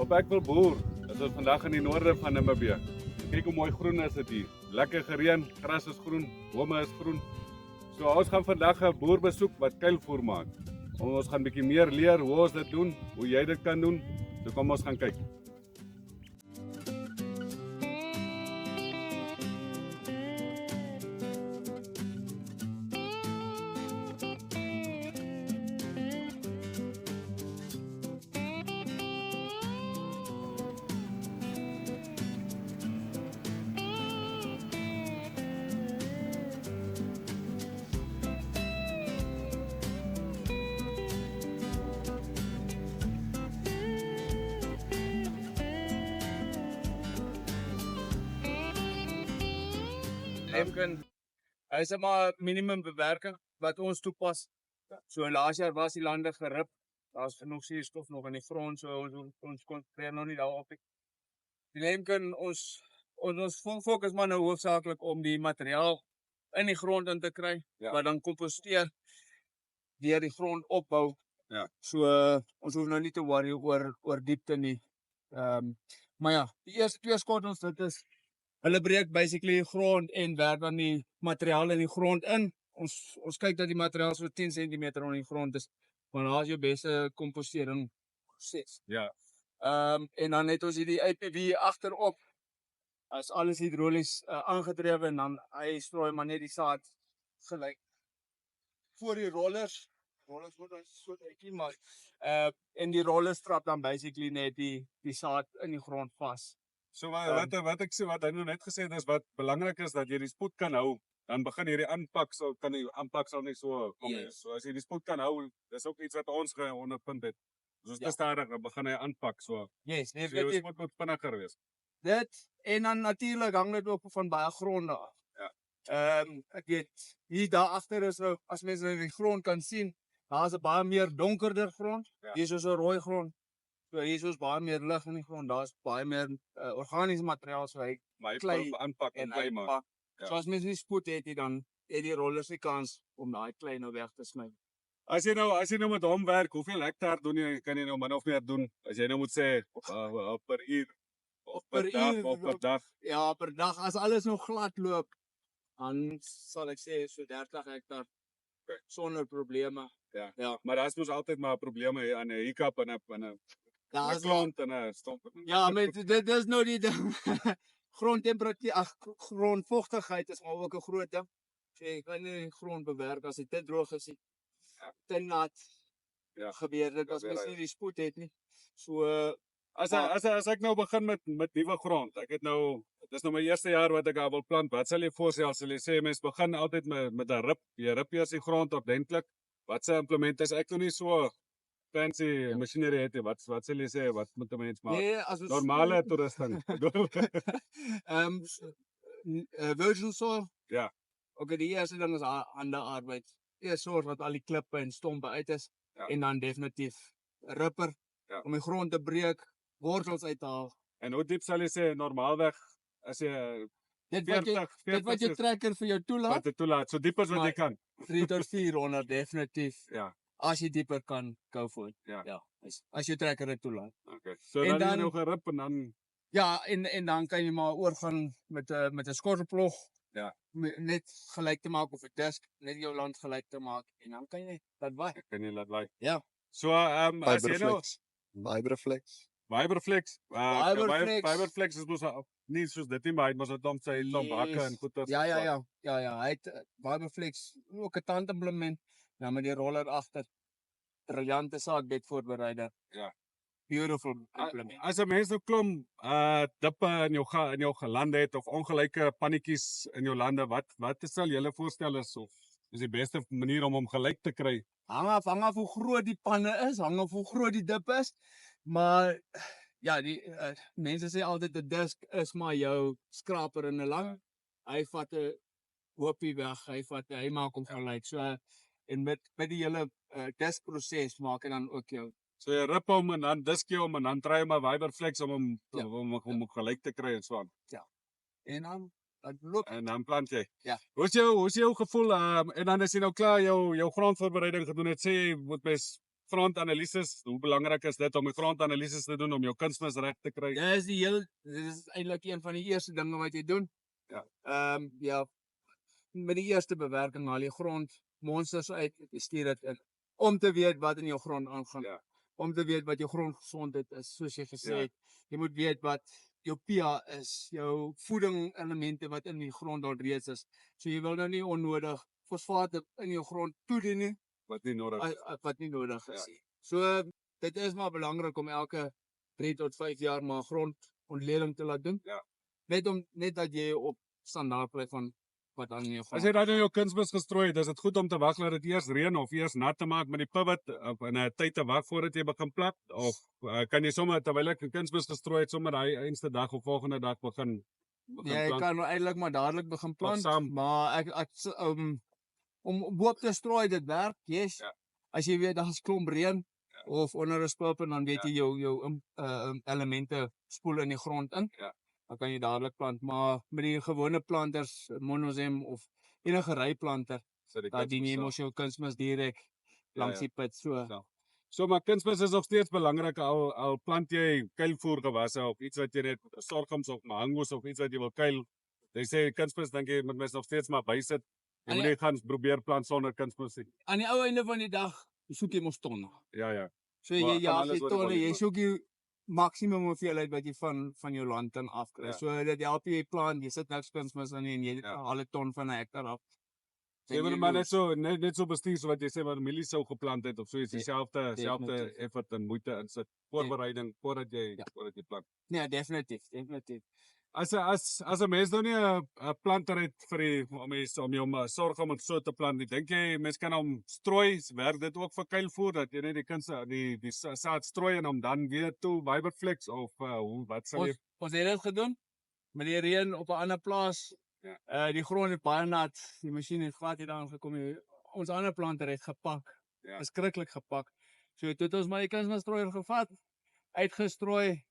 Op ek wil boer, is dit vandag in die noorde van Namibië. Kyk hoe mooi groen is dit hier. Lekker gereën, gras is groen, bome is groen. So ons gaan vandag 'n boer besoek wat kuilvoer maak. Ons gaan 'n bietjie meer leer hoe ons dit doen, hoe jy dit kan doen. So kom ons gaan kyk. Hy is maar minimum bewerking wat ons toepas. So laas jaar was die lande gerip. Daar's genoeg suurstof nog in die grond, so ons konsentreer nog nie daarop nie. Die Lemken, ons fokus maar nou hoofsaaklik om die materiaal in die grond in te kry, wat dan komposteer deur die grond opbou. Ja. So ons hoef nou nie te worry oor diepte nie. Maar ja, die eerste 2 skottels, dit is hulle breek basically die grond en werk dan die materiaal in die grond in. Ons kyk dat die materiaal so 10 cm onder die grond is, want daar is jou beste kompostering proses. Ja. En dan het ons hierdie IPV agterop. As alles hidrolies aangedrewe en dan hy strooi maar net die saad gelyk voor die rollers. Rollers word dan so uitjie maar en die rollers trap dan basically net die saad in die grond vas. So wat ek sê wat hy nou net gesê het is wat belangrik is dat jy die spoed kan hou. Dan begin hierdie aanpak sal nie so kom nie. So as jy die spoed kan hou, dis ook iets wat ons ondervind het. Soos te stadig, dan begin hy aanpak so. Yes, nee, So jy moet vinniger wees. Dit en dan natuurlik hang dit ook van baie gronde af. Ja. Ek weet hier daar agter is nou as mense nou die grond kan sien, daar's 'n baie meer donkerder grond. Ja. Hier is so 'n rooi grond. So hier is baie meer lig in die grond. Daar's baie meer organiese materiaal so hy Maar jy klei kan aanpak en klei maak. uitpak. Ja. So as mens nie spoed het, dan het die rollers nie kans om daai klei nou weg te sny. As jy nou met hom werk, hoeveel hektaar kan jy nou min of meer doen? As jy nou moet sê per uur of per dag. Ja, per dag as alles nog glad loop, dan sal ek sê so 30 hektaar sonder probleme. Ja. Maar daar's mos altyd maar probleme aan 'n hiccup en 'n Daar is grond en 'n stomp. Ja, met dit is nou die ding. Grondtemperatuur, grondvochtigheid is maar ook 'n groot ding. So jy kan nie die grond bewerk as dit te droog is nie. Te nat. Ja. Gebeur dit as mens nie die spoed het nie. So As ek nou begin met nuwe grond. Dit is nou my eerste jaar wat ek daar wil plant. Wat sal jy voorstel? Sal jy sê mens begin altyd met 'n rip. Jy rip eers die grond ordentlik. Wat se implement is ek nog nie so fancy masjinerie het nie. Wat sal jy sê wat moet 'n mens maak? nee, as ons Normale toerusting. virgin soil. Ja. Okay, die eerste ding is hande arbeid. Eers sorg dat al die klippe en stompe uit is en dan definitief 'n ripper om die grond te breek, wortels uit te haal. En hoe diep sal jy sê normaalweg as jy Dit wat jy trekker vir jou toelaat, wat dit toelaat, so diep as wat jy kan. 3 tot 400 definitief. Ja. As jy dieper kan, go for it. Ja. As jy trekker dit toelaat. Okay. So En dan dan- nou gerip en dan Ja, en dan kan jy maar oorgaan met 'n skottelplog. Ja. Net gelyk te maak of 'n disk, net jou land gelyk te maak en dan kan jy dat waai. kan jy laat lei. Ja. So as jy nou Vibraflex. Vibraflex. Vibraflex. Vibraflex is mos nie soos dit nie, maar hy het mos 'n klomp sy hakke en goeters. Ja. Hy het Vibraflex ook 'n tandimplement, dan met die roller agter. Briljante saadbed voorbereider. Ja. Beautiful implement. As 'n mens nou klomp dippe in jou gelande het of ongelyke pannetjies in jou lande, wat sal julle voorstel is die beste manier om hom gelyk te kry? Hang af hoe groot die panne is, hang af hoe groot die dip is. Maar ja, die mense sê altyd 'n disk is maar jou skraper in 'n lang. Hy vat 'n hoopie weg, hy maak hom gelyk. So en met die hele diskproses maak hy dan ook jou. So jy rip hom en dan disk jy hom en dan try jy maar Vibraflex om hom gelyk te kry en so aan. En dan loop En dan plant jy. Ja. Hoe is jou gevoel en dan as jy nou klaar jou grondvoorbereiding gedoen het, sê jy moet mens grondanalyses, hoe belangrik is dit om die grondanalyses te doen om jou kunsmis reg te kry? Dit is eintlik een van die eerste dinge wat jy doen. Ja. Ja, met die eerste bewerking haal jy grondmonsters uit, jy stuur dit in, om te weet wat in jou grond aangaan. Ja. Om te weet wat jou grondgesondheid is, soos jy gesê Ja. het. Jy moet weet wat jou pH is, jou voedingelemente wat in die grond al reeds is. So jy wil nou nie onnodig fosfate in jou grond toedien nie, Wat nie nodig is. wat nie nodig is nie. So dit is maar belangrik om elke 3 tot 5 jaar maar grondontleding te laat doen. Ja. Net dat jy op standaard bly van wat dan in jou As grond. jy dan jou kunsmis gestrooi het, is dit goed om te wag dat dit eers reën of eers nat te maak met die pivot of in 'n tyd te wag voordat jy begin plant of kan jy sommer terwyl ek 'n kunsmis gestrooi het sommer daai einste dag of volgende dag begin Jy plant? kan nou eintlik maar dadelik begin plant, saam. maar ek om boop te strooi dit werk, yes. Ja. As jy weet daar's klomp reën of onder 'n spulpunt dan weet jy jou elemente spoel in die grond in. Ja. Dan kan jy dadelik plant, maar met die gewone planters, monosem of enige ryplanter, Sit die dan dien jy kunsmis mos jou kunsmis direk langs die pit so. Ja. So maar kunsmis is nog steeds belangrik al plant jy kuilvoergewasse of iets wat jy net sorghums of mangos of iets wat jy wil kuil. Jy sê kunsmis dink jy moet mens nog steeds maar bysit. Jy En moet nie gaan probeer plant sonder kunsmis nie. Aan die ou einde van die dag, soek jy mos tonne. Ja. So Maar jy van jaag alles jy wat jy tonne, wil jy doen. soek die maksimum hoeveelheid wat jy van jou land dan afkry. Ja. So dit help jy plant, jy sit niks kunsmis aan nie en jy Ja. haal 'n ton van 'n hektar af. Jy moet maar net so bestuur so wat jy sê wat mielies sou geplant het of so iets dieselfde Definitief. effort en moeite insit. Voorbereiding voordat jy plant. Nee, definitief. As 'n mens nou nie 'n planter het vir om jou sorg om dit so te plant nie, dink jy mens kan hom strooi, werk dit ook vir kuilvoer dat jy net die saad strooi en hom dan weer toe Viberflex of wat sal jy Ons het dit gedoen met die reën op 'n ander plaas. Ja. Die grond het baie nat. Die masjien het glad hier aan gekom. Ons ander planter het gepak. Ja. Verskriklik gepak. So toe het ons maar die kunsmisstrooier gevat, uitgestrooi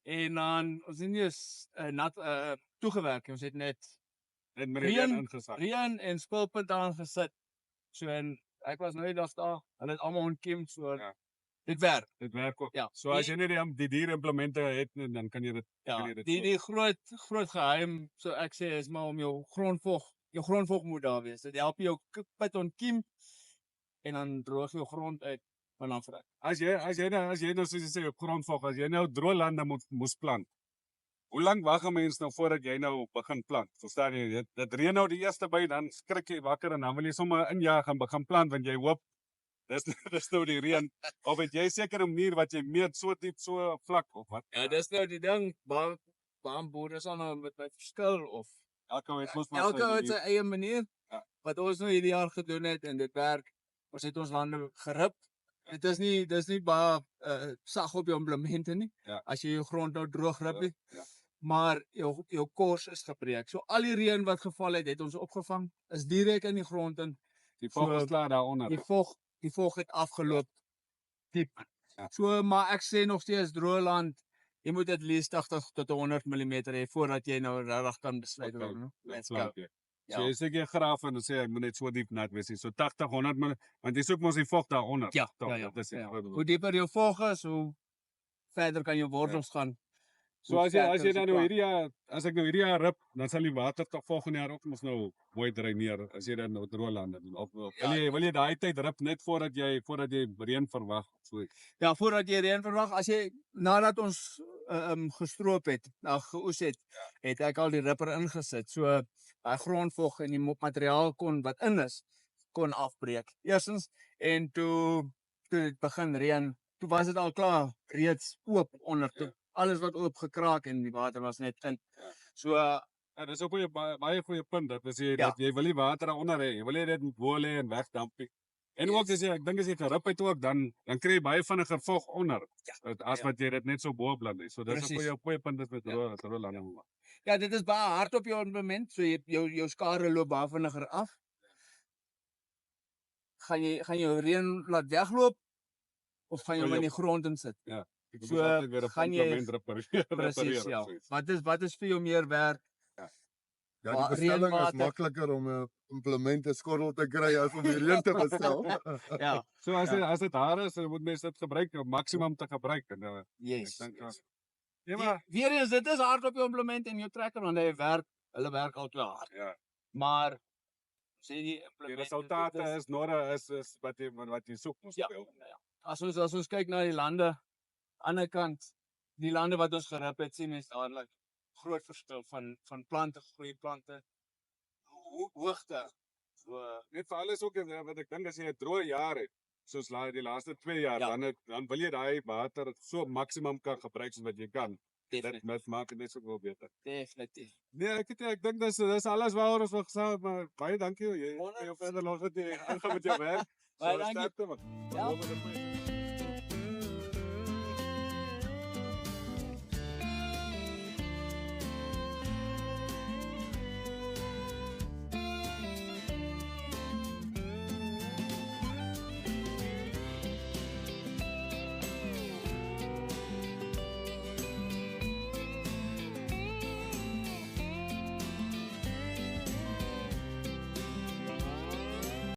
en dan ons het nie eens nat toegewerk nie. Ons het net met die reën ingesak? reën en spulpunt aangesit. So en ek was nou die dag daar. Hulle het almal ontkiem so. Ja. Dit werk. Dit werk ook. Ja. So as jy nie die dierimplemente het nie, dan kan jy dit Ja, kan jy dit die groot geheim, so ek sê, is maar om jou grondvog moet daar wees. Dit help jou pit ontkiem en dan droog jou grond uit van dan vrek. As jy nou soos jy sê op grondvog, as jy nou droë lande moes plant. Hoe lank wag 'n mens nou voordat jy nou begin plant? Verstaan jy? Dit reën nou die eerste by, dan skrik jy wakker en dan wil jy sommer injaag en begin plant want jy hoop dis nou die reën. Of het jy seker 'n manier wat jy meet so diep so vlak of wat? Ja, dis nou die ding, baie boere sal nou met my verskil of Elke ou het mos maar elke ou het sy manier. eie manier. Ja. Wat ons nou hierdie jaar gedoen het en dit werk. Ons het ons lande gerip. Dis nie baie sag op jou implemente nie. Ja. As jy jou grond nou droog rip nie. Ja. Maar jou kors is gebreek. So al die reën wat geval het ons opgevang, is direk in die grond in. Die vog is klaar daaronder. Die vog het afgeloop diep. Ja. So maar ek sê nog steeds droë land, jy moet at least 80 tot 100 mm hê voordat jy nou regtig kan besluit Okay, oor Let's go. go. So jy sê jy graaf en dan sê ek moet net so diep nat wees. So 80, 100 mm, want jy soek mos die vog daaronder. Ja, Toch, ja. dit is die groot Hoe dieper jou vog is, hoe verder kan jou wortels gaan. So as jy dan nou as ek nou hierdie jaar rip, dan sal die water tog volgende jaar ook mos nou mooi dreineer as jy dan nou droë lande doen. Of wil jy daai tyd rip net voordat jy reën verwag so. Ja, voordat jy reën verwag, as jy nadat ons gestroop het, geoes het, het ek al die ripper ingesit. So daai grondvog en die materiaal wat in is, kon afbreek. Eerstens en toe dit begin reën, toe was dit al klaar reeds oop onder toe. Alles wat oop gekraak en die water was net in. So Ja, dis ook 'n baie goeie punt dat jy wil nie water daaronder hê. Jy wil hê dit moet bo lê en wegdamp. En ook ek dink as jy gerip het ook dan kry jy baie vinniger vog onder. As wat jy dit net so bo bly. So dis 'n goeie punt met droë lande. Ja, dit is baie hard op jou implement, so jou skare loop baie vinniger af. Gaan jy jou reën laat wegloop of gaan jy hom in die grond insit? Ja. So gaan jy presies ja. Wat is vir jou meer werk? Ja. Ja, die bestelling is reënwater. makliker om 'n implementeskorrel te kry as om die reën te bestel. Ja, So as Ja. dit as dit daar is, dan moet mense dit gebruik om maksimum te gebruik en yes. ek dink yes. ja maar Weer eens, dit is hard op jou implement en jou trekker want hulle werk al klaar. ja, Maar sê die die implement resultate is is wat jy soek mos Ja. wel. As ons kyk na die lande ander kant, die lande wat ons gerip het, sien mens dadelik groot verskil van plante, groei plante, hoogte. So Net vir alles ook wat ek dink as jy 'n droë jaar het, soos die laaste 2 jaar, Ja. dan wil jy daai water so maksimum kan gebruik soos wat jy kan. Dit maak dit net so wel beter. definitief. Nee, ek dink dis alles waaroor ons wil gesê het, maar baie dankie jy. Jy verder nog wat jy aangaan met jou werk. Baie So, dankie. sterkte, man. Ja. Loop met die pad.